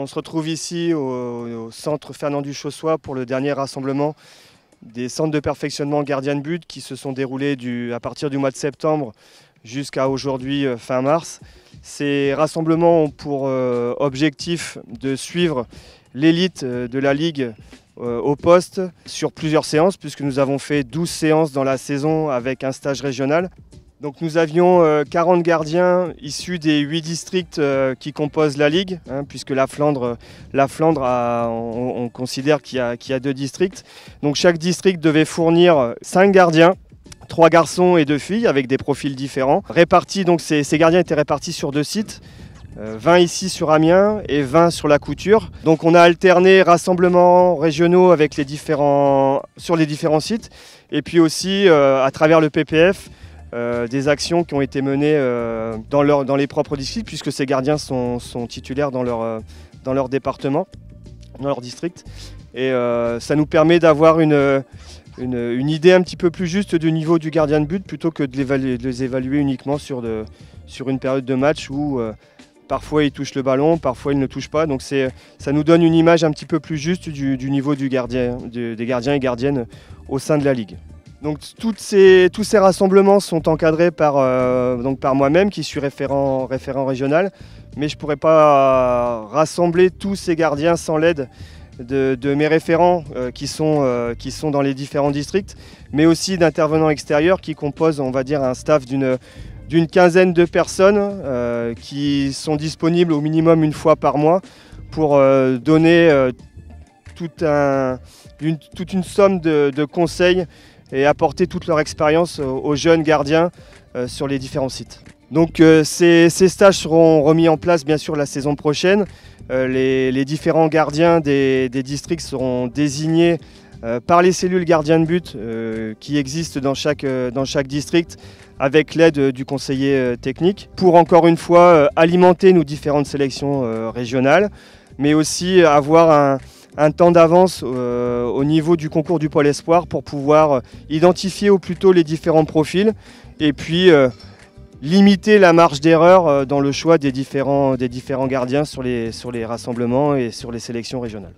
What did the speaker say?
On se retrouve ici au centre Fernand Duchossois pour le dernier rassemblement des centres de perfectionnement gardien de but qui se sont déroulés à partir du mois de septembre jusqu'à aujourd'hui fin mars. Ces rassemblements ont pour objectif de suivre l'élite de la Ligue au poste sur plusieurs séances, puisque nous avons fait 12 séances dans la saison avec un stage régional. Donc nous avions 40 gardiens issus des 8 districts qui composent la Ligue, puisque la Flandre on considère qu'il y a 2 districts. Donc chaque district devait fournir 5 gardiens, 3 garçons et 2 filles avec des profils différents. Répartis, donc ces gardiens étaient répartis sur 2 sites. 20 ici sur Amiens et 20 sur la Couture. Donc on a alterné rassemblements régionaux avec sur les différents sites et puis aussi à travers le PPF des actions qui ont été menées dans les propres districts, puisque ces gardiens sont titulaires dans leur département, dans leur district. Et ça nous permet d'avoir une idée un petit peu plus juste du niveau du gardien de but, plutôt que de les évaluer uniquement sur une période de match où parfois il touche le ballon, parfois il ne touche pas. Donc ça nous donne une image un petit peu plus juste du niveau des gardiens et gardiennes au sein de la Ligue. Donc tous ces rassemblements sont encadrés par moi-même qui suis référent régional, mais je ne pourrais pas rassembler tous ces gardiens sans l'aide de mes référents qui sont dans les différents districts, mais aussi d'intervenants extérieurs qui composent, on va dire, un staff d'une quinzaine de personnes qui sont disponibles au minimum une fois par mois pour donner toute une somme de conseils et apporter toute leur expérience aux jeunes gardiens sur les différents sites. Donc ces stages seront remis en place bien sûr la saison prochaine. Les différents gardiens des districts seront désignés par les cellules gardiens de but qui existent dans chaque district, avec l'aide du conseiller technique, pour encore une fois alimenter nos différentes sélections régionales, mais aussi avoir un temps d'avance au niveau du concours du Pôle Espoir pour pouvoir identifier au plus tôt les différents profils et puis limiter la marge d'erreur dans le choix des différents gardiens sur les rassemblements et sur les sélections régionales.